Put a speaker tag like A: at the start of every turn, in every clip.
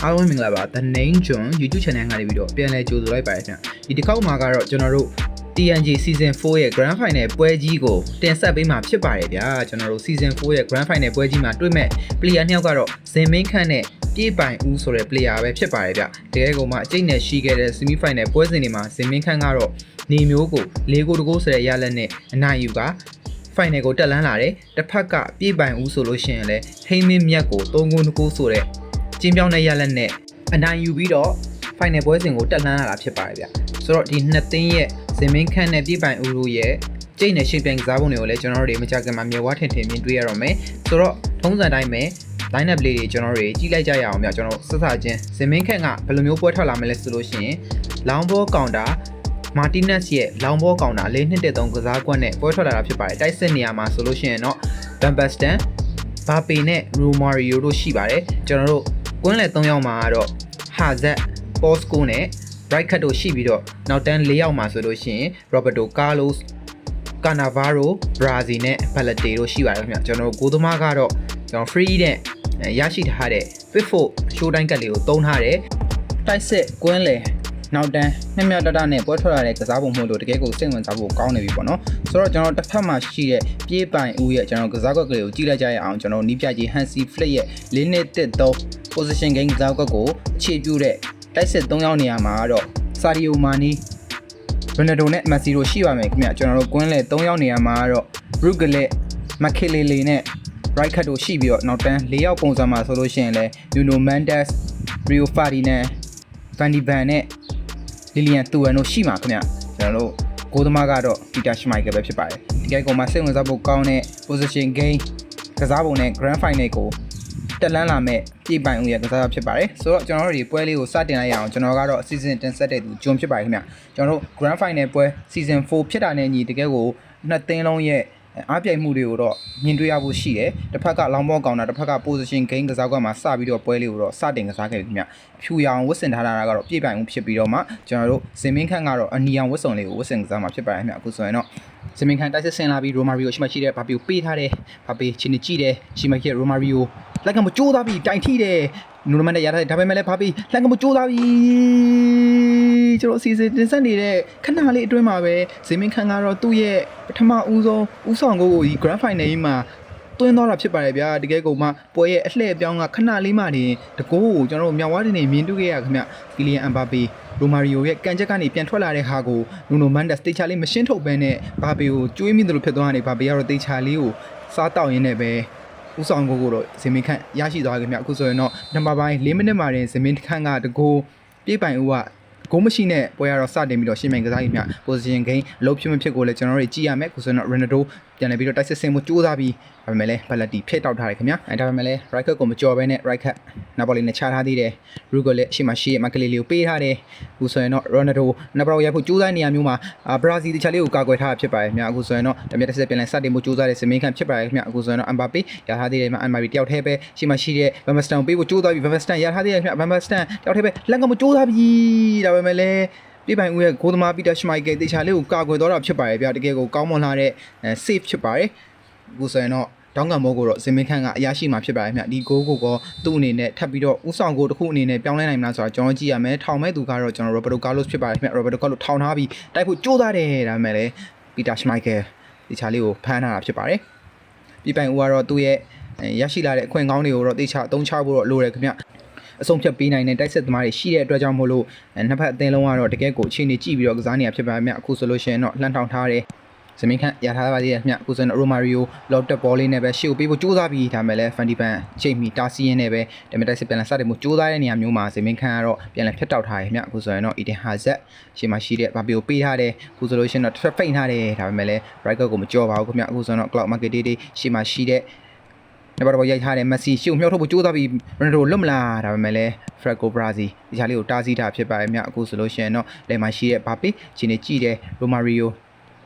A: အားလုံးမင်္ဂလာပါ The Name John YouTube channel ကနေပြီးတော့ပြန်လည်ကြိုဆိုလိုက်ပါတယ်ခင်ဗျဒီတစ်ခေါက်မှာကတော့ကျွန်တော်တို့ TNG Season 4ရဲ့ Grand Final ပွဲကြီးကိုတင်ဆက်ပေးမှာဖြစ်ပါတယ်ဗျာကျွန်တော်တို့ Season 4ရဲ့ Grand Final ပွဲကြီးမှာတွေ့မဲ့ player နှစ်ယောက်ကတော့ဇင်မင်းခန့်နဲ့ပြေးပိုင်ဦးဆိုတဲ့ player ပဲဖြစ်ပါတယ်ဗျတကယ်ကောင်မှအကျိတ်နဲ့ရှိခဲ့တဲ့ Semi Final ပွဲစဉ်တွေမှာဇင်မင်းခန့်ကတော့နေမျိုးကို၄ဂိုးတဂိုးဆိုတဲ့ရလက်နဲ့အနိုင်ယူကfinal ကိုတက်လန်းလာတယ်တစ်ဖက်ကပြေးပိုင်ဦးဆိုလို့ရှိရင်လည်းဟိမင်းမြတ်ကို၃ဂိုး2ဂိုးဆိုတဲ့ကျင်းပြောင်းတဲ့ရလက်နဲ့အနိုင်ယူပြီးတော့ final ပွဲစဉ်ကိုတက်လှမ်းလာတာဖြစ်ပါတယ်ဗျဆိုတော့ဒီနှစ်သင်းရဲ့ဇင်မင်းခန့်နဲ့ပြေးပိုင်ဦးတို့ရဲ့ကျိတ်နဲ့ရှင်ပြိုင်ကစားပုံတွေကိုလည်းကျွန်တော်တို့မကြခင်မှာမြေဝါထင်ထင်မြင်တွေ့ရတော့မယ်ဆိုတော့ထုံးစံတိုင်းပဲ line up play တွေကျွန်တော်တို့ကြည့်လိုက်ကြရအောင်ဗျကျွန်တော်ဆက်စချင်းဇင်မင်းခန့်ကဘယ်လိုမျိုးပွဲထွက်လာမလဲဆိုလို့ရှိရင်လောင်းဘောကောင်တာမာတီနက်စ်ရဲ့လောင်ဘောကောင်တာ4-2-3ကစားကွက်နဲ့ပွဲထွက်လာတာဖြစ်ပါတယ်တိုက်စစ်နေရာမှာဆိုလို့ရှိရင်တော့ဘန်ဘတ်စတန်ဘာပေနဲ့ရူမာရီယိုတို့ရှိပါတယ်ကျွန်တော်တို့ကွင်းလယ်3ယောက်မှာကတော့ဟာဇက်ပေါစကိုနဲ့ right cut တို့ရှိပြီးတော့နောက်တန်း4ယောက်မှာဆိုလို့ရှိရင် Roberto Carlos Cannavaro Brazil နဲ့ Balete တို့ရှိပါတယ်ခင်ဗျကျွန်တော်တို့ကိုသမားကတော့ကျွန်တော် free နဲ့ရရှိထားတဲ့ Fit4 show time ကတ်လေးကိုသုံးထားတယ်တိုက်စစ်ကွင်းလယ်နောက်တန်းနှစ်မြတ်တတနဲ့ပွဲထွက်လာတဲ့ကစားပုံမှုတို့တကယ်ကိုစိတ်ဝင်စားဖို့ကောင်းနေပြီပေါ့နော်ဆိုတော့ကျွန်တော်တစ်ဖက်မှာရှိတဲ့ပြေးပိုင်ဦးရဲ့ကျွန်တော်ကစားကွက်ကလေးကိုကြည့်လိုက်ကြရအောင်ကျွန်တော်နီးပြကြီး Hansi Flick ရဲ့4-1-3 position game ကစားကွက်ကိုအခြေပြုတဲ့တိုက်စစ်3ယောက်နေရာမှာတော့ Sadio Mane Ronaldo နဲ့ Messi တို့ရှိပါမယ်ခင်ဗျကျွန်တော်တို့ကွင်းလေ3ယောက်နေရာမှာတော့ Rugale Makelele နဲ့ right cut တို့ရှိပြီးတော့နောက်တန်း4ယောက်ပုံစံမှာဆိုလို့ရှိရင်လဲ Nuno Mendes Rio Ferdinand Van de Ven နဲ့Lilian Thuram တို့ရှိမှာခင်ဗျကျွန်တော်တို့ကိုသမားကတော့ Peter Schmeichel ပဲဖြစ်ပါတယ်ဒီကိကောင်မှာစိတ်ဝင်စားဖို့ကောင်းတဲ့ position game ကစားပုံနဲ့ Grand Final ကိုတက်လန်းလာမဲ့ပြေးပိုင်ဦးရဲ့ကစားဖြစ်ပါတယ်ဆိုတော့ကျွန်တော်တို့ဒီပွဲလေးကိုစတင်လိုက်ရအောင်ကျွန်တော်ကတော့ season တင်ဆက်တဲ့သူဂျွန်ဖြစ်ပါတယ်ခင်ဗျကျွန်တော်တို့ Grand Final ပွဲ season 4ဖြစ်တာနဲ့ညီတကယ်ကိုနှစ်သင်းလုံးရဲ့အားပြိုင်မှုတွေကိုတော့မြင်တွေ့ရဖို့ရှိတယ်တစ်ဖက်ကလောင်ဘောကောင်တာတစ်ဖက်က position game ကစားကွက်မှာစပြီးတော့ပွဲလေးကိုတော့စတင်ကစားခဲ့ပြီခင်ဗျအဖြူရောင်ဝတ်ဆင်ထားတာကတော့ပြေးပိုင်ဦးဖြစ်ပြီးတော့မှကျွန်တော်တို့ဇင်မင်းခန့်ကတော့အနီရောင်ဝတ်စုံလေးကိုဝတ်ဆင်ကစားမှာဖြစ်ပါတယ်ခင်ဗျအခုဆိုရင်တော့ဇင်မင်းခန့်တိုက်စစ်ဆင်လာပြီးရိုမာရီယိုရှိမှရှိတဲ့ဘာပီကိုပေးထားတယ်ဘာပီချင်းနေကြည့်တယ်ရှိမှရှိတဲ့ရိုမာရီယိုလက်ကမကြိုးသားပြီးတိုင်ထိတယ်နူနိုမန်နဲ့ရထားတယ်ဒါပေမဲ့လည်းဘာပီလက်ကမကြိုးသားပြီးကျွန်တော်အစီအစဉ်တင်ဆက်နေတဲ့ခဏလေးအတွင်းမှာပဲဇင်မင်းခန့်ကတော့သူ့ရဲ့ပထမဦးဆုံးဦးဆောင်ကိုဒီ Grand Final ကြီးမှာတွင်းသွားတာဖြစ်ပါတယ်ဗျာတကယ်ကိုမှပွဲရဲ့အလှည့်ပြောင်းကခဏလေးမှတင်တကိုးကိုကျွန်တော်တို့မြောက်ဝါးတင်နေမြင်တွေ့ခဲ့ရခင်ဗျကီလီယန်အမ်ဘာပေရိုမာရီယိုရဲ့ကန်ချက်ကနေပြန်ထွက်လာတဲ့ဟာကိုနူနိုမန်ဒက်စ်တေချာလေးမရှင်းထုတ်ဘဲနဲ့ဘာပေကိုကျွေးမိတယ်လို့ဖြစ်သွားတယ်ဘာပေကတော့တေချာလေးကိုစားတောက်ရင်းနဲ့ပဲဦးဆောင်ကိုတော့ဇင်မင်းခန့်ရရှိသွားခင်ဗျအခုဆိုရင်တော့နံပါတ်ပိုင်း4မိနစ်မှာတင်ဇင်မင်းခန့်ကတကိုးပြေးပိုင်ဦးကဂိုးမရှိနဲ့ပွဲရတော့စတင်ပြီးတော့ရှင်းမြိုင်ကစားကြီးမြ position game အလုပ်ဖြစ်မဖြစ်ကိုလည်းကျွန်တော်တို့ကြည့်ရမယ်ခုဆိုတော့ Ronaldo ပြန်လည်ပြီးတော့တိုက်စစ်ဆင်မှုစူးစမ်းပြီးဒါပေမဲ့လည်း Balati ဖိတ်တောက်ထားတယ်ခင်ဗျဒါပေမဲ့လည်း right cut ကိုမကြော်ဘဲနဲ့ right cut နောက်ပေါ်လေးနဲ့ချထားသေးတယ် Rugo လည်းအရှိမရှိမကလေးလေးကိုပေးထားတယ်ခုဆိုရင်တော့ Ronaldo နောက်ပေါ်ရိုက်ဖို့စူးစမ်းနေရမျိုးမှာ Brazil တခြားလေးကိုကာကွယ်ထားတာဖြစ်ပါတယ်ခင်ဗျအခုဆိုရင်တော့တမက်တစ်ဆက်ပြန်လည်စတင်မှုစူးစမ်းတဲ့စမင်းခန့်ဖြစ်ပါတယ်ခင်ဗျအခုဆိုရင်တော့ Mbappe ရထားသေးတယ်မှာ Mbappe တယောက်တည်းပဲရှိမရှိတဲ့ Van Basten ပေးဖို့စူးစမ်းပြီး Van Basten ရထားသေးတယ်ခင်ဗျ Van Basten တယောက်တည်းပဲလက်ကမစူးစမ်းပြီးဒါပေမဲ့လည်းပြေးပိုင်ဦးရဲ့ကိုသမားပီတာရှမိုက်ကယ်တေချာလေးကိုကာကွယ်တော့တာဖြစ်ပါတယ်ဗျာတကယ်ကိုကောင်းမွန်လာတဲ့ safe ဖြစ်ပါတယ်အခုဆိုရင်တော့တောင်းကံမိုးကိုတော့ဇင်မင်းခန့်ကအရာရှိမှာဖြစ်ပါတယ်ဗျာဒီဂိုးကိုတော့သူ့အနေနဲ့ထပ်ပြီးတော့ဥဆောင်ကိုတစ်ခုအနေနဲ့ပြောင်းလဲနိုင်မလားဆိုတာကျွန်တော်ကြည့်ရမယ်ထောင်မဲ့သူကတော့ကျွန်တော် Roberto Carlos ဖြစ်ပါတယ်ဗျာ Roberto Carlos ထောင်ထားပြီးတိုက်ဖို့ကြိုးစားတယ်ဒါပေမဲ့လည်းပီတာရှမိုက်ကယ်တေချာလေးကိုဖမ်းထားတာဖြစ်ပါတယ်ပြေးပိုင်ဦးကတော့သူ့ရဲ့ရရှိလာတဲ့အခွင့်ကောင်းတွေကိုတော့တေချာအသုံးချဖို့တော့လိုတယ်ခင်ဗျအဆုံးဖြတ်ပေးနိုင်တဲ့တိုက်စစ်သမားတွေရှိတဲ့အတွက်ကြောင့်မို့လို့နှစ်ဖက်အသင်းလုံးကတော့တကယ်ကိုအခြေအနေကြည့်ပြီးတော့ကစားနေရဖြစ်ပါမယ်အခုဆိုလို့ရှိရင်တော့လှမ်းထောင်ထားတယ်ဇမင်းခန့်ရထားပါသေးတယ်ခင်ဗျအခုဆိုရင်ရိုမာရီယိုလော့တက်ဘောလေးနဲ့ပဲရှေ့ကိုပေးဖို့ကြိုးစားပြီးဒါမဲ့လည်းဖန်ဒီပန်ချိန်မီတာစီရင်နဲ့ပဲဒါမဲ့တိုက်စစ်ပြန်လာစတဲ့မှုကြိုးစားတဲ့နေရာမျိုးမှာဇမင်းခန့်ကတော့ပြန်လည်ဖြတ်တောက်ထားတယ်ခင်ဗျအခုဆိုရင်တော့အီဒင်ဟာဇက်ရှေ့မှာရှိတဲ့ဘာပီကိုပေးထားတယ်အခုဆိုလို့ရှိရင်တော့တစ်ဖက်ဖိတ်ထားတယ်ဒါပေမဲ့လည်း right ကိုမကြော်ပါဘူးခင်ဗျအခုဆိုရင်တော့ cloud market တွေရှေ့မှာရှိတဲ့နံပါတ်ပေါ်ရိုက်ထားတဲ့ Messi ရှေ့ကိုမြှောက်ထုတ်ဖို့ကြိုးစားပြီး Ronaldo လွတ်မလားဒါပေမဲ့လည်း Franco Brazil ဒီချာလေးကိုတားဆီးတာဖြစ်ပါတယ်မြအခုဆိုလို့ရှိရင်တော့လယ်မှာရှိတဲ့ဘာပေခြေနေကြည့်တယ် Romario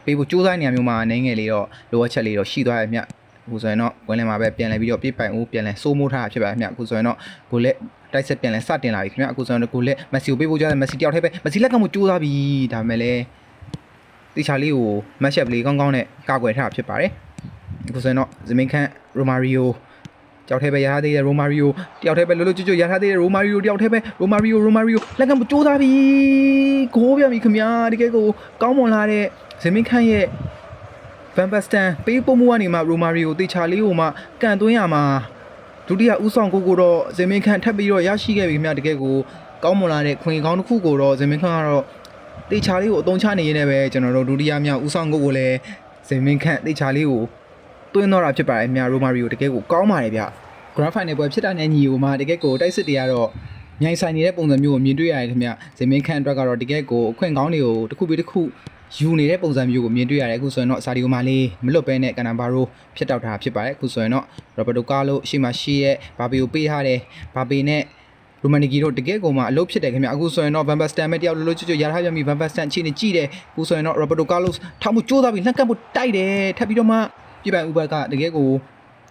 A: ပေးဖို့ကြိုးစားနေရမျိုးမှာအနေငယ်လေးတော့လိုအပ်ချက်လေးတော့ရှိသွားရဲ့မြအခုဆိုရင်တော့ဝင်လင်မှာပဲပြန်လည်ပြီးတော့ပြေးပိုင်ဦးပြန်လည်စိုးမိုးထားတာဖြစ်ပါတယ်မြအခုဆိုရင်တော့ဂိုလက်တိုက်ဆက်ပြန်လည်စတင်လာပြီခင်ဗျအခုဆိုရင်တော့ဂိုလက် Messi ကိုပေးဖို့ကြတယ် Messi တယောက်တည်းပဲ Messi လက်ကမှကြိုးစားပြီးဒါပေမဲ့လည်းဒီချာလေးကို match up လေးကောင်းကောင်းနဲ့ကာကွယ်ထားတာဖြစ်ပါတယ်အခုဆိုရင်တော့ဇမင်းခန့် Romario တယောက်ထဲပဲရထားသေးတယ်ရိုမာရီယိုတယောက်ထဲပဲလွတ်လွတ်ကျွတ်ကျွတ်ရထားသေးတယ်ရိုမာရီယိုတယောက်ထဲပဲရိုမာရီယိုလက်ကမကြိုးစားပြီဂိုးပြန်ပြီခင်ဗျာတကယ်ကိုကောင်းမွန်လာတဲ့ဇင်မင်းခန့်ရဲ့ဗန်ဘတ်စတန်ပေးပို့မှုကနေမှရိုမာရီယိုတေချာလေးကိုမှကန်သွင်းရမှာဒုတိယဦးဆောင်ကိုတော့ဇင်မင်းခန့်ထပ်ပြီးတော့ရရှိခဲ့ပြီခင်ဗျာတကယ်ကိုကောင်းမွန်လာတဲ့ခွင်ကောင်းတစ်ခုကိုတော့ဇင်မင်းခန့်ကတော့တေချာလေးကိုအသုံးချနေရင်းနဲ့ပဲကျွန်တော်တို့ဒုတိယမြောက်ဦးဆောင်ကိုလည်းဇင်မင်းခန့်တေချာလေးကိုတွင်းတော့တာဖြစ်ပါတယ်ခင်ဗျာရိုမာရီယိုတကယ်ကိုကောင်းပါတယ်ဗျ Grand Final ပွဲဖြစ်တာနဲ့ညီကိုမှတကယ်ကိုတိုက်စစ်တွေကတော့မြိုင်ဆိုင်နေတဲ့ပုံစံမျိုးကိုမြင်တွေ့ရတယ်ခင်ဗျဇင်မင်းခန့်အတွက်ကတော့တကယ်ကိုအခွင့်ကောင်းတွေကိုတစ်ခုပြီးတစ်ခုယူနေတဲ့ပုံစံမျိုးကိုမြင်တွေ့ရတယ်အခုဆိုရင်တော့စာဒီယိုမာလေးမလွတ်ပဲနဲ့ကန်နာဘာရိုဖြစ်တောက်တာဖြစ်ပါတယ်အခုဆိုရင်တော့ရော်ဘတ်တိုကာလိုရှေ့မှာရှိရဲ့ဘာဘီကိုပေးထားတယ်ဘာဘီနဲ့ရိုမန်နီဂီတို့တကယ်ကိုမှအလုပ်ဖြစ်တယ်ခင်ဗျအခုဆိုရင်တော့ဗန်ဘတ်စတန်မဲ့တယောက်လိုချွတ်ရထားပြန်ပြီဗန်ဘတ်စတန်အခြေအနေကြည့်တယ်အခုဆိုရင်တော့ရော်ဘတ်တိုကာလိုထောက်မှုကြိုးစားပြီးလက်ကပ်မှုတိုက်တယ်ထပ်ပြီးတော့မှပြပိုင်ဥဘကတကယ်ကို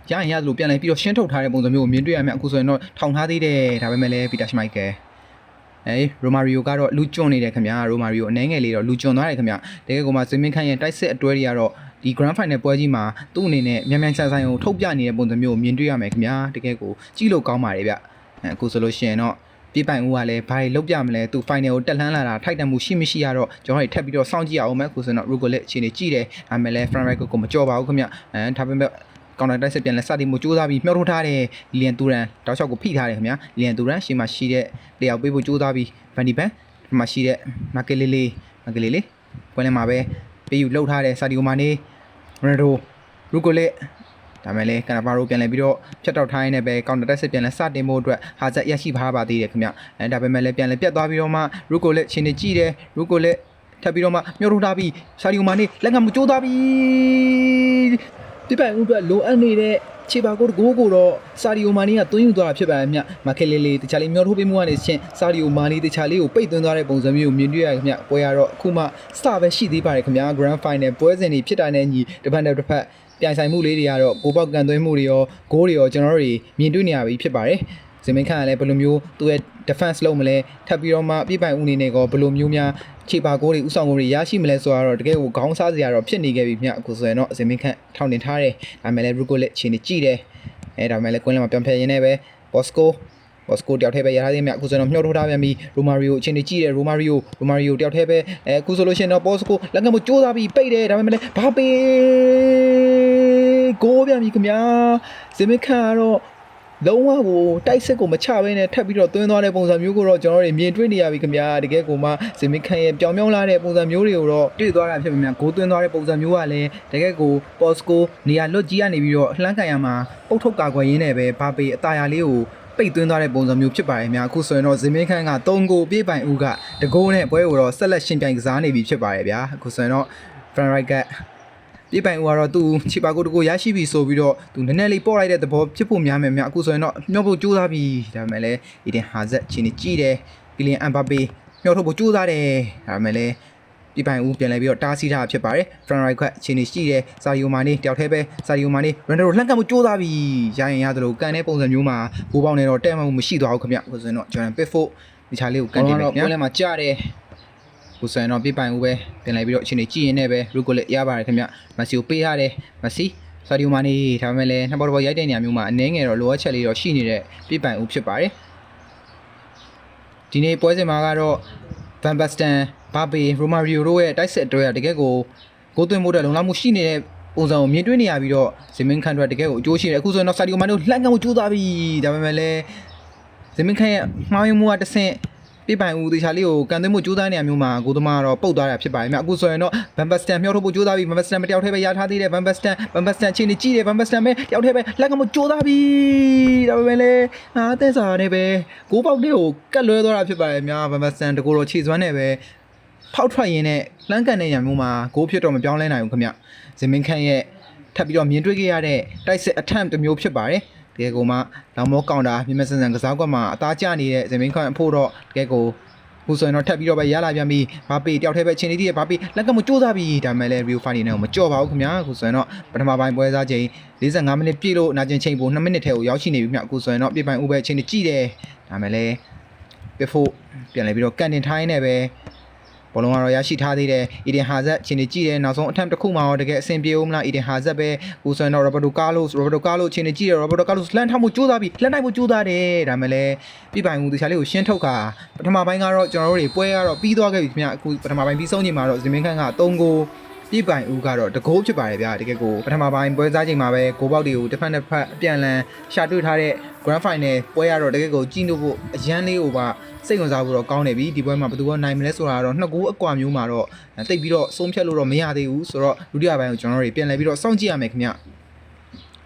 A: ရရင်ရသလိုပြန်လဲပြီးတော့ရှင်းထုတ်ထားတဲ့ပုံစံမျိုးကိုမြင်တွေ့ရမယ်အခုဆိုရင်တော့ထောင်ထားသေးတယ်ဒါပေမဲ့လည်းပီတာရှမိုက်ကယ်ရိုမာရီယိုကတော့လူကျွန်းနေတယ်ခင်ဗျာရိုမာရီယိုအနှဲငယ်လေးတော့လူကျွန်းသွားတယ်ခင်ဗျာတကယ်ကိုမှဇင်မင်းခန့်ရဲ့တိုက်စစ်အတွဲတွေကတော့ဒီ Grand Final ပွဲကြီးမှာသူ့အနေနဲ့မြန်မြန်ဆန်ဆန်ကိုထုတ်ပြနေတဲ့ပုံစံမျိုးကိုမြင်တွေ့ရမယ်ခင်ဗျာတကယ်ကိုကြည့်လို့ကောင်းပါတယ်ဗျအခုဆိုလို့ရှိရင်တော့ပြပိုင်ဦးကလည်းဘာတွေလုပ်ပြမလဲသူ final ကိုတက်လှမ်းလာတာထိုက်တန်မှုရှိမရှိရတော့ကျွန်တော်တို့ထပ်ပြီးတော့စောင့်ကြည့်ရအောင်မယ်အခုဆိုတော့ Rugo လက်အခြေအနေကြည့်တယ်ဒါပေမဲ့လည်း front right ကိုမကြော်ပါဘူးခင်ဗျဒါပေမဲ့ကောင်တာတိုက်စစ်ပြန်လဲစတင်မှုစူးစမ်းပြီးမြှောက်ထုတ်ထားတဲ့လီယန်တူရန်တောက်လျှောက်ကိုဖိထားတယ်ခင်ဗျလီယန်တူရန်ရှေ့မှာရှိတဲ့တယောက်ပေးဖို့စူးစမ်းပြီးဗန်ဒီဘန်ဒီမှာရှိတဲ့မာကယ်လေးပွဲလဲမှာပဲပေးယူလှုပ်ထားတဲ့စာဒီယိုမာနေရိုနယ်ဒိုရူကိုလက်ဒါမဲ့လည်းကန်နာဘာရိုပြန်လဲပြီးတော့ဖြတ်တောက်ထားရင်းနဲ့ပဲကောင်တာတိုက်စစ်ပြန်လဲစတင်ဖို့အတွက်ဟာဇက်ရရှိပါသေးတယ်ခင်ဗျဒါပေမဲ့လည်းပြန်လဲပြတ်သွားပြီးတော့မှရူကိုလက်ချင်းနေကြည့်တယ်ရူကိုလက်ထပ်ပြီးတော့မှမြှောက်ထုတ်ထားပြီးစာဒီယိုမာနေလက်ကမကြိုးစားပြီးဒီပိုင်ဦးအတွက်လိုအပ်နေတဲ့ခြေပါကိုကိုတော့စာဒီယိုမာနီကသွင်းယူသွားတာဖြစ်ပါတယ်ခင်ဗျမာကယ်လေးတခြားလေးမျောထုတ်ပေးမှုကနေချင်းစာဒီယိုမာနီတခြားလေးကိုပိတ်သွင်းသွားတဲ့ပုံစံမျိုးကိုမြင်တွေ့ရခင်ဗျပွဲရတော့အခုမှစပဲရှိသေးပါတယ်ခင်ဗျာ Grand Final ပွဲစဉ်တွေဖြစ်တာနဲ့ညီတစ်ဖက်ပြိုင်ဆိုင်မှုလေးတွေကတော့ကိုပေါက်ကန်သွင်းမှုတွေရောဂိုးတွေရောကျွန်တော်တို့မြင်တွေ့နေရပြီဖြစ်ပါတယ်ဇင်မင်းခန့်ကလည်းဘယ်လိုမျိုးသူ့ရဲ့ defense လုပ်မလဲထပ်ပြီးတော့မှပြပိုင်ဦးနေနဲ့ကောဘယ်လိုမျိုးများခြေပါကိုတွေဥဆောင်ကိုတွေရရှိမလဲဆိုတော့တကယ်ကိုခေါင်းစားစရာတော့ဖြစ်နေခဲ့ပြီမြအခုဆိုရင်တော့ဇင်မင်းခန့်ထောင်တင်ထားတယ်ဒါပေမဲ့လည်း Rugo လက်ချင်းနေကြည့်တယ်ဒါပေမဲ့လည်းကွင်းလမ်းမှာပြန်ဖျက်ရင်းနဲ့ပဲ Bosco တယောက်ထဲပဲရထားသေးမြအခုဆိုရင်တော့မြှောက်ထုတ်ထားပြန်ပြီး Romario အချင်းနေကြည့်တယ် Romario တယောက်ထဲပဲအခုဆိုလို့ရှိရင်တော့ Bosco လက်ကမကြိုးစားပြီးပိတ်တယ်ဒါပေမဲ့လည်းဘာပေးဂိုးပြန်ပြီခင်ဗျာဇင်မင်းခန့်ကတော့လုံးဝကိုတိုက်စစ်ကိုမချဘဲနဲ့ထပ်ပြီးတော့သွင်းသွားတဲ့ပုံစံမျိုးကိုတော့ကျွန်တော်တို့မြင်တွေ့နေရပြီခင်ဗျာတကယ်ကိုမှဇင်မင်းခန့်ရဲ့ပြောင်လာတဲ့ပုံစံမျိုးတွေကိုတော့တွေ့သွားတာဖြစ်ပါများဂိုးသွင်းသွားတဲ့ပုံစံမျိုးကလည်းတကယ်ကိုပေါ်စကိုနေရာလွတ်ကြီးကနေပြီးတော့လှမ်းကန်ရမှာပုတ်ထုတ်ကာကွယ်ရင်းနဲ့ပဲဘာပေအသာရလေးကိုပိတ်သွင်းသွားတဲ့ပုံစံမျိုးဖြစ်ပါတယ်များအခုဆိုရင်တော့ဇင်မင်းခန့်က3ဂိုးပြေးပိုင်ဦးကတကိုးနဲ့ပွဲကိုတော့ဆက်လက်ရှင်ပြိုင်ကစားနေပြီဖြစ်ပါတယ်ဗျာအခုဆိုရင်တော့ front right ကပြပိုင်ဦးကတော့သူခြေပါကိုတကိုရရှိပြီဆိုပြီးတော့သူနည်းနည်းလေးပေါ့လိုက်တဲ့သဘောဖြစ်ဖို့များမယ်များအခုဆိုရင်တော့မျောဖို့ကြိုးစားပြီဒါပေမဲ့လည်းအီဒင်ဟာဇက်ချင်းကြီးကြည့်တယ်ကီလီယန်အမ်ဘာပေမျောထုတ်ဖို့ကြိုးစားတယ်ဒါပေမဲ့လည်းပြပိုင်ဦးပြန်လဲပြီးတော့တားဆီးထားဖြစ်ပါတယ် front right ခွချင်းကြီးရှိတယ်စာရီယိုမာနေတယောက်ထဲပဲစာရီယိုမာနေရန်ဒိုလှမ်းကပ်မှုကြိုးစားပြီရရင်ရတယ်လို့ကန်တဲ့ပုံစံမျိုးမှာဂိုးပေါင်းနေတော့တဲ့မှမရှိသွားဘူးခင်ဗျအခုဆိုရင်တော့ဂျော်ဒန်ပစ်ဖို့ဒီချာလေးကိုကန်တင်တယ်ဗျာပွဲလဲမှာကြားတယ်ကိုစံတော့ပြပိုင်ဦးပဲပြန်လိုက်ပြီးတော့အချိန်ကြီးကြည့်ရင်လည်းပဲရူကိုလက်ရပါတယ်ခင်ဗျမက်ဆီကိုပေးရတယ်မက်ဆီစာဒီယိုမာနေဒါပေမဲ့လည်းနှစ်ပေါ်ရိုက်တဲ့နေရာမျိုးမှာအနည်းငယ်တော့လိုအပ်ချက်လေးတော့ရှိနေတဲ့ပြပိုင်ဦးဖြစ်ပါတယ်ဒီနေ့ပွဲစဉ်မှာကတော့ဗန်ဘတ်စတန်ဘာဘေရိုမာရီယိုတို့ရဲ့တိုက်စစ်အတွဲတကယ်ကိုဂိုးသွင်းမှုတဲ့လုံလောက်မှုရှိနေတဲ့ပုံစံကိုမြင်တွေ့နေရပြီးတော့ဇင်မင်းခန့်တို့တကယ်ကိုအကျိုးရှိတယ်အခုဆိုရင်တော့စာဒီယိုမာနေကိုလှမ်းကမ်းမှုကြိုးစားပြီးဒါပေမဲ့လည်းဇင်မင်းခန့်ရဲ့မှားယွင်းမှုကတစ်ဆင့်ပြပိုင်ဦးတေချာလေးကိုကန်သွင်းမှုကြိုးစားနေရမျိုးမှာကိုသမားတော့ပုတ်သွားတာဖြစ်ပါတယ်မြအခုဆိုရင်တော့ဗန်ဘတ်စတန်မျှောက်ထုတ်ဖို့ကြိုးစားပြီးဗန်ဘတ်စတန်မတယောက်ထဲပဲရထားသေးတယ်ဗန်ဘတ်စတန်ချင်းနေကြည့်တယ်ဗန်ဘတ်စတန်ပဲတယောက်ထဲပဲလက်ကမကြိုးစားပြီးဒါပေမဲ့လည်းအသင်းစာနဲ့ပဲဂိုးပေါက်တဲ့ကိုကတ်လွဲသွားတာဖြစ်ပါတယ်မြဗန်ဘတ်စတန်တကူတော့ခြေစွမ်းနဲ့ပဲဖောက်ထွက်ရင်းနဲ့လှမ်းကန်တဲ့ရံမျိုးမှာဂိုးဖြစ်တော့မပြောင်းလဲနိုင်ဘူးခင်ဗျဇင်မင်းခန့်ရဲ့ထပ်ပြီးတော့မြင်တွေ့ခဲ့ရတဲ့တိုက်စစ်အထက်တစ်မျိုးဖြစ်ပါတယ်တကယ်ကိုမှလောင်မောကောင်တာမြင်မစံစံကစားကွက်မှာအသားကျနေတဲ့ဇင်မင်းခန့်အဖို့တော့တကယ်ကိုခုဆိုရင်တော့ထပ်ပြီးတော့ပဲရလာပြန်ပြီးဘာပေတယောက်ထဲပဲချင်းနေသေးတယ်ဘာပေလက်ကမကြိုးစားပြီးဒါမဲ့လည်း Rio Ferdinand နဲ့မကြော်ပါဘူးခင်ဗျာခုဆိုရင်တော့ပထမပိုင်းပွဲစားချိန်45မိနစ်ပြည့်လို့နာကျင်ချိန်ပို2မိနစ်ထဲကိုရောက်ရှိနေပြီခင်ဗျအခုဆိုရင်တော့ပြပိုင်ဦးပဲချင်းနေကြည့်တယ်ဒါမဲ့လည်းပြဖို့ပြန်လဲပြီးတော့ကန်တင်ထိုင်းနေပဲ ဘောလုံးကတော့ရရှိထားသေးတယ်။ Eden Hazard ချင်းနေကြည့်တယ်နောက်ဆုံး attempt တစ်ခုမှတော့တကယ်အဆင်ပြေဦးမလား Eden Hazard ပဲကိုဆိုရင်တော့ Roberto Carlos ချင်းနေကြည့်တယ် Roberto Carlos လှမ်းထားမှုကြိုးစားပြီးလှမ်းနိုင်မှုကြိုးစားတယ်ဒါမှလည်းပြပိုင်မှုတခြားလေးကိုရှင်းထုတ်ခါပထမပိုင်းကတော့ကျွန်တော်တို့တွေပွဲကတော့ပြီးသွားခဲ့ပြီခင်ဗျအခုပထမပိုင်းပြီးဆုံးချိန်မှာတော့ဇင်မင်းခန့်က3ဂိုးပြပိုင်ဦးကတော့တကိုးဖြစ်ပါတယ်ဗျာတကယ်ကိုပထမပိုင်းပွဲစားချိန်မှာပဲဂိုးပေါက်တွေကိုတစ်ဖက်တစ်ဖက်အပြန်လန်ရှာတွေ့ထားတဲ့ Grand Final ပွဲကတော့တကယ်ကိုကြည့်လို့ဖို့အရန်လေးဟိုပါစိတ်ဝင်စားဖို့တော့ကောင်းနေပြီဒီပွဲမှာဘယ်သူကနိုင်မလဲဆိုတာတော့2ဂိုးအကွာမျိုးမှာတော့တိတ်ပြီးတော့ဆုံးဖြတ်လို့တော့မရသေးဘူးဆိုတော့ဒုတိယပိုင်းကိုကျွန်တော်တို့ပြန်လည်ပြီးတော့စောင့်ကြည့်ရမယ်ခင်ဗ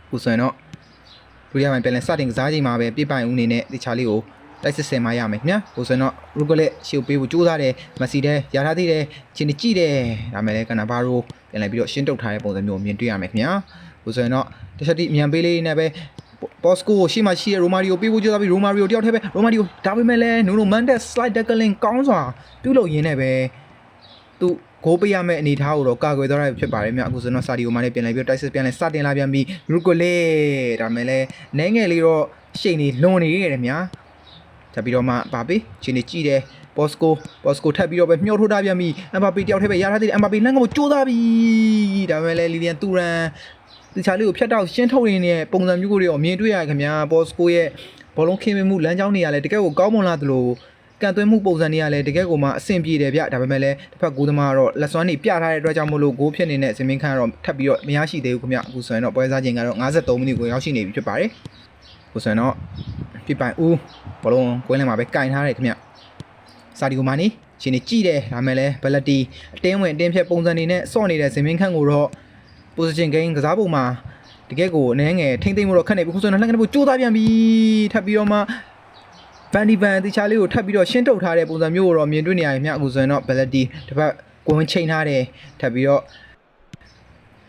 A: ျခုဆိုရင်တော့ဒုတိယပိုင်းပြန်လည်စတင်ကစားချိန်မှာပဲပြပိုင်ဦးအနေနဲ့တခြားလေးကိုတိုက်စစ်ဆင်မရမယ်ခင်ဗျာဟိုဆိုရင်တော့ရူကလက်ရှေ့ပေးဖို့ကြိုးစားတယ်မက်ဆီတဲ့ရထားသေးတယ်ချင်းကြည့်တယ်ဒါမဲ့လည်းကနာဘာရိုပြန်လည်ပြီးတော့ရှင်းတုတ်ထားတဲ့ပုံစံမျိုးမြင်တွေ့ရမယ်ခင်ဗျာဟိုဆိုရင်တော့တခြားတိမြန်ပေးလေးနဲ့ပဲပေါ်စကိုရှေ့မှာရှိတဲ့ရိုမာရီယိုပေးဖို့ကြိုးစားပြီးရိုမာရီယိုတယောက်တည်းပဲရိုမာရီယိုဒါပေမဲ့လည်းနူနိုမန်ဒက်စလိုက်တက်ကလင်ကောင်းစွာပြုတ်လို့ရင်းနဲ့ပဲသူဂိုးပေးရမယ့်အနေအထားကိုတော့ကာကွယ်သွားရဖြစ်ပါတယ်မြအခုဆိုတော့စာဒီယိုမာနဲ့ပြန်လည်ပြီးတိုက်စစ်ပြန်လည်စတင်လာပြန်ပြီးရူကလက်ဒါမဲ့လည်းနဲငယ်လေးတော့ရှိန်နေလွန်နေရတယ်မြာထပ်ပြီးတော့မှဘာပေးချင်းနေကြည့်တယ်ပေါ်စကိုထပ်ပြီးတော့ပဲမြှောက်ထိုးထားပြန်ပြီးအမ်ဘာပေတယောက်တည်းပဲရထားသေးတယ်အမ်ဘာပေလမ်းကကိုကြိုးစားပြီးဒါပေမဲ့လည်းလီလီယန်တူရန်တခြားလေးကိုဖြတ်တောက်ရှင်းထုတ်နေတဲ့ပုံစံမျိုးကိုတော့မြင်တွေ့ရခင်ဗျာပေါ်စကိုရဲ့ဘောလုံးခင်းမှုလမ်းကြောင်းတွေကလည်းတကယ်ကိုကောင်းမွန်လာသလိုကန်သွင်းမှုပုံစံတွေကလည်းတကယ်ကိုမှအဆင်ပြေတယ်ဗျဒါပေမဲ့လည်းတစ်ဖက်ဂိုးသမားကတော့လက်စွမ်းနေပြထားတဲ့အတွက်ကြောင့်မို့လို့ဂိုးဖြစ်နေတဲ့ဇင်မင်းခန့်ကတော့ထပ်ပြီးတော့မရရှိသေးဘူးခင်ဗျအခုဆိုရင်တော့ပွဲစားချိန်ကတော့53မိနစ်ကိုရောက်ရှိနေပြီဖြစ်ပါတယ်အခုဆိုရင်တော့ပြပိုင်ဦးဘောလုံးကွင်းလမ်းမှာပဲကင်ထားတယ်ခင်ဗျစာဒီယိုမာနီရှင်နေကြည့်တယ်ဒါမဲ့လည်းဘလက်တီအတင်းဝင်အတင်းဖြတ်ပုံစံနေနဲ့စော့နေတဲ့ဇင်မင်းခန့်ကိုတော့ position gain ကစားပုံမှာတကယ်ကိုအနှဲငယ်ထိမ့်သိမ့်မှုတော့ခက်နေပြီခုဆိုရင်လက်ကနေဖို့ကြိုးစားပြန်ပြီထပ်ပြီးတော့မှဗန်ဒီဗန်တခြားလေးကိုထပ်ပြီးတော့ရှင်းထုတ်ထားတဲ့ပုံစံမျိုးကိုတော့မြင်တွေ့နေရရင်မြအခုဆိုရင်တော့ဘလက်တီတစ်ဖက်ကိုဝင်ချိန်ထားတယ်ထပ်ပြီးတော့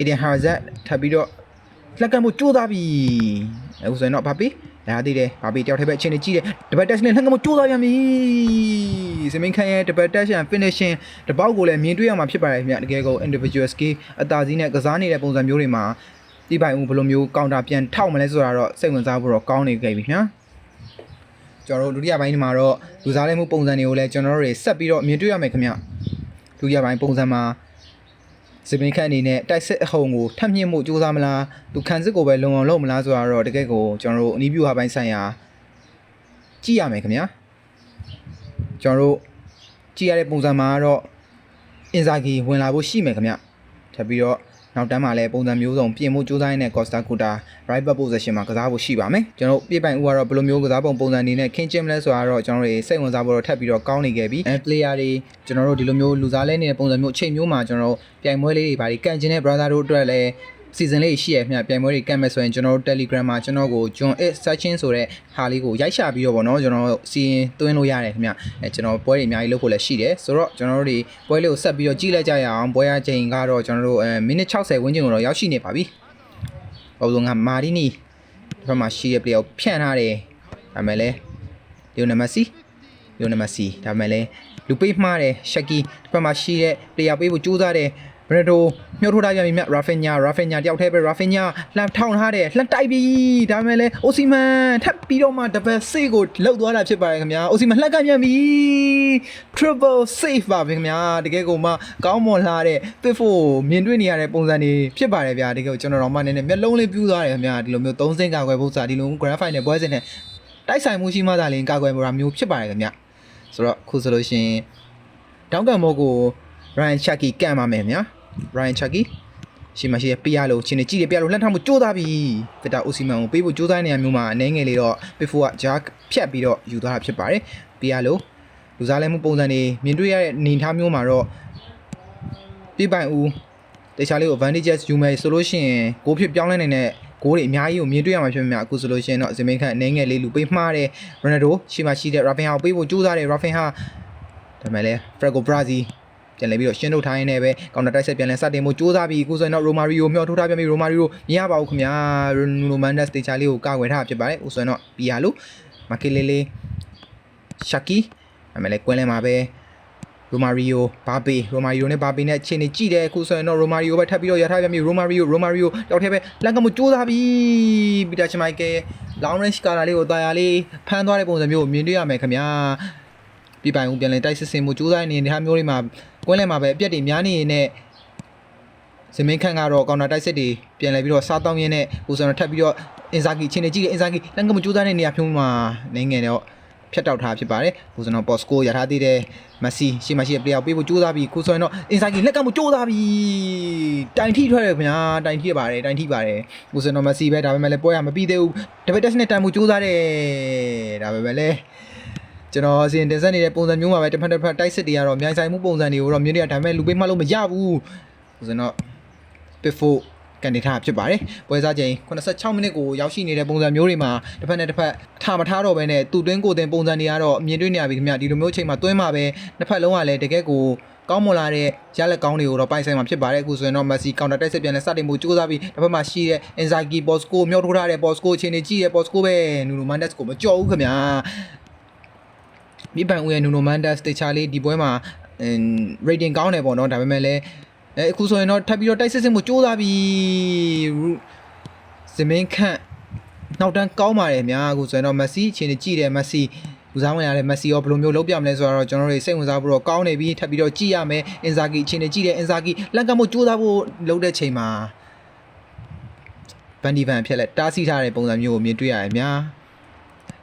A: Eden Hazard ထပ်ပြီးတော့လက်ကမ်းဖို့ကြိုးစားပြီအခုဆိုရင်တော့ဘာပေးလာသေးတယ်ဘာပေးတယောက်ထပ်ပဲအချင်းနေကြည့်တယ်တပတ်တက်နဲ့လက်ကမ်းဖို့ကြိုးစားပြန်ပြီဇင်မင်းခန့်ရဲ့တပတ်တက်ရှန် finishing တပေါက်ကိုလည်းမြင်တွေ့ရမှာဖြစ်ပါတယ်ခင်ဗျတကယ်ကို individual skill အသာစီးနဲ့ကစားနေတဲ့ပုံစံမျိုးတွေမှာဒီပိုင်ဦးဘယ်လိုမျိုးကောင်တာပြန်ထောက်မလဲဆိုတာတော့စိတ်ဝင်စားဖို့တော့ကောင်းနေကြပြီခင်ဗျာကျွန်တော်တို့ဒုတိယပိုင်းမှာတော့လူစားလဲမှုပုံစံတွေကိုလည်းကျွန်တော်တို့တွေဆက်ပြီးတော့မြင်တွေ့ရမယ်ခင်ဗျဒုတိယပိုင်းပုံစံမှာဇင်မင်းခန့်အနေနဲ့တိုက်စစ်အဟုန်ကိုထပ်မြင့်မှုစူးစမ်းမလားသူခံစစ်ကိုပဲလုံအောင်လုပ်မလားဆိုတာတော့တကယ်ကိုကျွန်တော်တို့အနီးပြူဟာပိုင်းဆိုင်ရာကြည့်ရမယ်ခင်ဗျာကျွန်တော်တို့ကြည့်ရတဲ့ပုံစံမှာတော့အင်ဇာဂီဝင်လာဖို့ရှိမယ်ခင်ဗျထပ်ပြီးတော့နောက်တန်းမှာလည်းပုံစံမျိုးစုံပြင်မှုစူးစမ်းနေတဲ့ Costa Curta right back position မှာကစားဖို့ရှိပါမယ်ကျွန်တော်ပြပိုင်ဦးကတော့ဘယ်လိုမျိုးကစားပုံစံအနေနဲ့ခင်းချင်းမလဲဆိုတာတော့ကျွန်တော်တို့စိတ်ဝင်စားဖို့တော့ထပ်ပြီးတော့ကောင်းနေခဲ့ပြီplayer တွေကျွန်တော်တို့ဒီလိုမျိုးလူစားလဲနေတဲ့ပုံစံမျိုးအချိန်မျိုးမှာကျွန်တော်တို့ပြိုင်ပွဲလေးတွေဗာဒီကန်ကျင်တဲ့ brother တို့အတွက်လည်းseason လေးရှိရမြပြိုင်ပွဲတွေကတ်မဲ့ဆိုရင်ကျွန်တော်တို့ Telegram မှာကျွန်တော်ကို John X searching ဆိုတဲ့ဟာလေးကိုရိုက်ရှာပြီးတော့ဗောနော်ကျွန်တော်စီရင်သွင်းလို့ရတယ်ခင်ဗျကျွန်တော်ပွဲတွေအများကြီးလုပ်ဖို့လည်းရှိတယ်ဆိုတော့ကျွန်တော်တို့ဒီပွဲလေးကိုဆက်ပြီးတော့ကြည့်လိုက်ကြရအောင်ပွဲရချိန်ကတော့ကျွန်တော်တို့မိနစ်60ဝန်းကျင်ကိုတော့ရောက်ရှိနေပါပြီ။ဘောလုံးကမာဒီနီဒီဘက်မှာရှိတဲ့ player ကိုဖြန့်ထားတယ်ဒါမဲ့လည်းလီယိုနယ်မက်ဆီဒါမဲ့လည်းလူပေးမှားတယ်ရှက်ကီဒီဘက်မှာရှိတဲ့ player ပေးဖို့ကြိုးစားတယ်ဘရဒိုမြှုပ်ထိုးထားပြန်ပြီမြရာဖင်ညာတယောက်တည်းပဲရာဖင်ညာလှမ်းထောင်ထားတယ်လှမ်းတိုက်ပြီဒါပေမဲ့လည်းအိုစီမန်ထပ်ပြီးတော့မှဒဘယ်စေးကိုလှုပ်သွားတာဖြစ်ပါတယ်ခင်ဗျာအိုစီမန်လှက်ကပြန်ပြီ triple save ပါခင်ဗျာတကယ်ကိုမှကောင်းမွန်လာတဲ့ပစ်ဖို့မြင်တွေ့နေရတဲ့ပုံစံတွေဖြစ်ပါတယ်ဗျာတကယ်ကိုကျွန်တော်တို့မှနည်းနည်းမျက်လုံးလေးပြူးသွားတယ်ခင်ဗျာဒီလိုမျိုး3စင်းကာကွယ်ဖို့စားဒီလို grand final ပွဲစဉ်နဲ့တိုက်ဆိုင်မှုရှိမှသာလျှင်ကာကွယ်မှုရာမျိုးဖြစ်ပါတယ်ခင်ဗျာဆိုတော့ခုဆိုလို့ရှိရင်တောင်းကန်မို့ကို Ryan Chucky ကန်ပါမယ်ဗျာRyan Chucky ရှိမရှိပြရလို့ချင်းနေကြည့်တယ်ပြလို့လှမ်းထားမှုကြိုးစားပြီးဗစ်တာအိုစီမန်ကိုပေးဖို့ကြိုးစားနေရမျိုးမှာအနေငယ်လေးတော့ပစ်ဖို့ကဂျာဖြတ်ပြီးတော့ယူသွားတာဖြစ်ပါတယ်ပြရလို့လူစားလဲမှုပုံစံတွေမြင်တွေ့ရတဲ့အနေထားမျိုးမှာတော့ပြပိုင်ဦးတခြားလေးကို advantages ယူမယ်ဆိုလို့ရှိရင်ဂိုးဖြစ်ပြောင်းလဲနေတဲ့ဂိုးတွေအများကြီးကိုမြင်တွေ့ရမှာဖြစ်မှာအခုဆိုလို့ရှိရင်တော့ဇင်မင်းခန့်အနေငယ်လေးလူပေးမှားတယ်ရိုနယ်ဒိုရှိမရှိတဲ့ Rafinha ကိုပေးဖို့ကြိုးစားတယ် Rafinha ဒါမဲ့လည်း Franco Brazziပြန်လဲပြီးတော့ရှင်းထုတ်ထားရင်းနဲ့ပဲကောင်တာတိုက်ဆက်ပြန်လဲစတင်မှုစူးစမ်းပြီးအခုဆိုရင်တော့ရိုမာရီယိုမျှော်ထိုးထားပြန်ပြီးရိုမာရီယိုမရပါဘူးခင်ဗျာနူနိုမန်ဒက်စ်တေချာလေးကိုကာကွယ်ထားဖြစ်ပါတယ်အခုဆိုရင်တော့ပီယာလိုမာကီလေးရှာကီဒါမဲ့လဲကွင်းလဲမှာပဲရိုမာရီယိုဘာပေနဲ့ဘာပေနဲ့ချင်းနေကြည့်တယ်အခုဆိုရင်တော့ရိုမာရီယိုပဲထပ်ပြီးတော့ရထားပြန်ပြီးရိုမာရီယိုတောက်ထဲပဲလက်ကမှုစူးစမ်းပြီးပီတာချမိုက်ကယ်လောင်းရန့်ကာလာလေးကိုတာယာလေးဖမ်းသွားတဲ့ပုံစံမျိုးကိုမြင်တွေ့ရမယ်ခင်ဗျာ ပြပိုင်ဦးပြန်လဲတိုက်စစ်စင်မှုကြိုးစားနေတဲ့ဟာမျိုးတွေမှာကွင်းလဲမှာပဲအပြက်တွေများနေနေဇမင်းခန့်ကတော့ကောင်တာတိုက်စစ်တွေပြန်လဲပြီးတော့စားတောင်းရင်းနဲ့ကိုစံတော့ထပ်ပြီးတော့အင်ဇာကီချင်းနေကြည့်တယ်အင်ဇာကီလက်ကမကြိုးစားတဲ့နေရာဖြုံးမှာနေငယ်တော့ဖြတ်တောက်ထားဖြစ်ပါတယ်ကိုစံတော့ပေါ်စကိုရထားသေးတယ်မက်ဆီရှေ့မှာရှိတဲ့ player ပေးဖို့ကြိုးစားပြီးကိုစံတော့အင်ဇာကီလက်ကမကြိုးစားပြီးတိုင်ထိထွက်တယ်ခင်ဗျာတိုင်ထိပါတယ်ကိုစံတော့မက်ဆီပဲဒါပေမဲ့လည်းပွဲရမပြီးသေးဘူးတပက်တက်နဲ့တိုင်မှုကြိုးစားတယ်ဒါပေမဲ့လည်းကျွန်တော်အစဉ်တင်ဆက်နေတဲ့ပုံစံမျိုးမှာပဲတစ်ဖက်တိုက်စစ်တွေကတော့မြိုင်ဆိုင်မှုပုံစံတွေကိုတော့မြင်ရဒါပေမဲ့လူပေးမှလို့မရဘူးဆိုတော့ before ကန်ဒီထားဖြစ်ပါတယ်ပွဲစားချိန်86မိနစ်ကိုရောက်ရှိနေတဲ့ပုံစံမျိုးတွေမှာတစ်ဖက်နဲ့တစ်ဖက်ထားမထားတော့ဘဲနဲ့တူတွင်းကိုတင်ပုံစံတွေကတော့မြင်တွေ့နေရပြီခင်ဗျဒီလိုမျိုးချိန်မှာတွင်းမှာပဲနှစ်ဖက်လုံးကလည်းတကယ်ကိုကောင်းမွန်လာတဲ့ရလက်ကောင်းတွေကိုတော့ပိုင်ဆိုင်မှာဖြစ်ပါတယ်အခုဆိုရင်တော့မက်ဆီကောင်တာတိုက်စစ်ပြန်လဲစတင်မှုကြိုးစားပြီးတစ်ဖက်မှာရှိတဲ့အင်ဇာကီပေါ်စကိုမြောက်ထိုးထားတဲ့ပေါ်စကိုအခြေအနေကြည့်ရဲ့ပေါ်စကိုပဲနူနိုမန်ဒက်စ်ကိုမကြောက်ဘူးခင်ဗျမိပိုင်ဦးရဲ့နူနိုမန်ဒက်စ်တခြားလေးဒီပွဲမှာrating ကောင်းတယ်ပေါ့နော်ဒါပေမဲ့လည်းအခုဆိုရင်တော့ထပ်ပြီးတော့တိုက်စစ်မှုစူးစမ်းပြီးဇမင်းခန့်နောက်တန်းကောင်းပါတယ်များအခုဆိုရင်တော့မက်ဆီအခြေအနေကြည့်တယ်မက်ဆီလူစားဝင်ရတဲ့မက်ဆီရောဘယ်လိုမျိုးလုပ်ပြမလဲဆိုတော့ကျွန်တော်တို့စိတ်ဝင်စားဖို့တော့ကောင်းနေပြီထပ်ပြီးတော့ကြည့်ရမယ်အင်ဇာကီအခြေအနေကြည့်တယ်အင်ဇာကီလက်ကမှုစူးစမ်းဖို့လုပ်တဲ့ချိန်မှာဗန်ဒီဗန်ဖြစ်လက်တားဆီးထားတဲ့ပုံစံမျိုးကိုမြင်တွေ့ရတယ်များ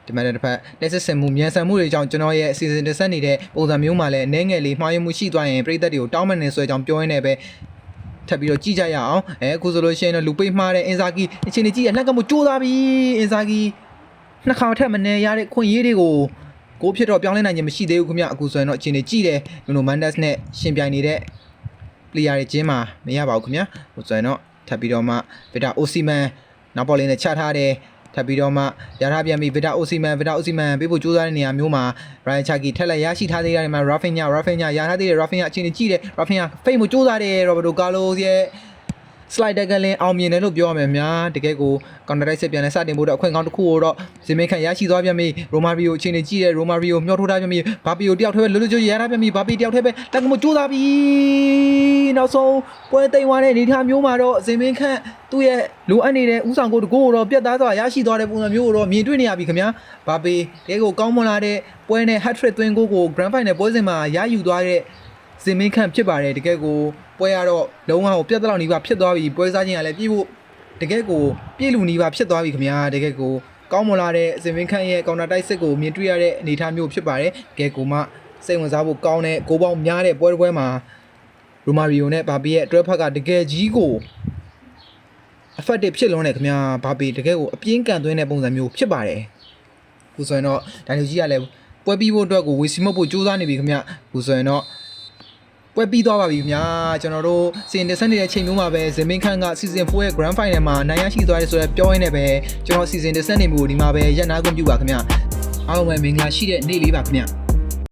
A: ဒီမှာတစ်ဖက်လက်စစ်စင်မှုမြန်ဆန်မှုတွေကြောင့်ကျွန်တော်ရဲ့အစီအစဉ်တက်ဆက်နေတဲ့ပုံစံမျိုးမှာလည်းအနေငယ်လေးမှားယွင်းမှုရှိသွားရင်ပြည်သက်တွေကိုတောင်းပန်နေဆိုတဲ့အကြောင်းပြောရင်းနဲ့ပဲထပ်ပြီးတော့ကြည့်ကြရအောင်အခုဆိုလို့ရှိရင်တော့လူပိတ်မှားတဲ့အင်ဇာကီအချိန်ကြီးရဲ့လက်ကမှုကြိုးစားပြီးအင်ဇာကီနှစ်ခါထက်မနေရတဲ့ခွင့်ရေးတွေကိုကိုဖြစ်တော့ပြောင်းလဲနိုင်ခြင်းမရှိသေးဘူးခင်ဗျအခုဆိုရင်တော့အချိန်ကြီးတယ်နူနိုမန်ဒက်စ်နဲ့ရှင်ပြိုင်နေတဲ့ player တွေချင်းမှာမရပါဘူးခင်ဗျဟိုဆိုရင်တော့ထပ်ပြီးတော့မှဗီတာအိုစီမန်နောက်ပေါ်လေးနဲ့ချထားတယ်ထပ်ပြီးတော့မှရထားပြန်ပြီးဗီတာအိုစီမန်ပေးဖို့ကြိုးစားတဲ့နေရာမျိုးမှာဘရိုင်ချာကီထက်လက်ရရှိထားသေးတယ်မှာရာဖင်ညာရထားသေးတယ်ရာဖင်ညာအချင်းကြီးကြည့်တယ်ရာဖင်ညာဖိတ်မှုကြိုးစားတယ်ရောဘတ်တိုကာလိုစ်ရဲ့ slide ကလည်းအောင်မြင်တယ်လို့ပြောရမယ်များတကယ်ကို counter attack ပြန်လဲစတင်ဖို့တော့အခွင့်ကောင်းတစ်ခုကိုတော့ဇင်မင်းခန့်ရရှိသွားပြန်ပြီရိုမာရီယိုအချင်းကြီးကြည့်တယ်ရိုမာရီယိုမျှောထားပြန်ပြီဘာပီယိုတယောက်တည်းပဲလွတ်ကျွတ်ရထားပြန်ပြီဘာပီတယောက်တည်းပဲတက်ကမှုကြိုးစားပြီးနောက်ဆုံးပွဲသိမ်းသွားတဲ့အနေထားမျိုးမှာတော့ဇင်မင်းခန့်သူ့ရဲ့လိုအပ်နေတဲ့ဥဆောင်ကိုတကိုးတော့ပြတ်သားစွာရရှိသွားတဲ့ပုံစံမျိုးကိုတော့မြင်တွေ့နေရပြီခင်ဗျာဘာပီတကယ်ကိုကောင်းမွန်လာတဲ့ပွဲနဲ့ hat trick သွင်းကို grand final ပွဲစဉ်မှာရယူသွားတဲ့ဇင်မင်းခန့်ဖြစ်ပါတယ်တကယ်ကိုပွဲရတော့လုံးဝကိုပြတ်တဲ့လောက်နီးပါဖြစ်သွားပြီပွဲစားခြင်းကလည်းပြေးဖို့တကယ်ကိုပြေးလူနီးပါဖြစ်သွားပြီခင်ဗျာတကယ်ကိုကောင်းမွန်လာတဲ့ဇင်မင်းခန့်ရဲ့ကောင်တာတိုက်စစ်ကိုမြင်တွေ့ရတဲ့အနေအထားမျိုးဖြစ်ပါတယ်တကယ်ကိုမှစိတ်ဝင်စားဖို့ကောင်းတဲ့ကိုပေါင်းများတဲ့ပွဲမှာရိုမာရီယိုနဲ့ဘာပီရဲ့အတွဲဖက်ကတကယ်ကြီးကို effective ဖြစ်လွန်းတယ်ခင်ဗျာဘာပီတကယ်ကိုအပြင်းကန်သွင်းတဲ့ပုံစံမျိုးဖြစ်ပါတယ်ခုဆိုရင်တော့ဒိုင်လူကြီးကလည်းပွဲပြီးဖို့အတွက်ကိုဝေစီမုတ်ဖို့ကြိုးစားနေပြီခင်ဗျခုဆိုရင်တော့ပွဲပြီးသွားပါပြီခင်ဗျာကျွန်တော်တို့စီရင်တက်ဆက်နေတဲ့ချိန်မျိုးမှာပဲဇင်မင်းခန့်က season 4ရဲ့ grand final မှာနိုင်ရရှိသွားတယ်ဆိုတော့ပြောရင်းနဲ့ပဲကျွန်တော် season တက်ဆက်နေမှုကိုဒီမှာပဲရပ်နားခွင့်ပြုပါခင်ဗျာအားလုံးပဲမင်္ဂလာရှိတဲ့နေ့လေးပါခင်ဗျာ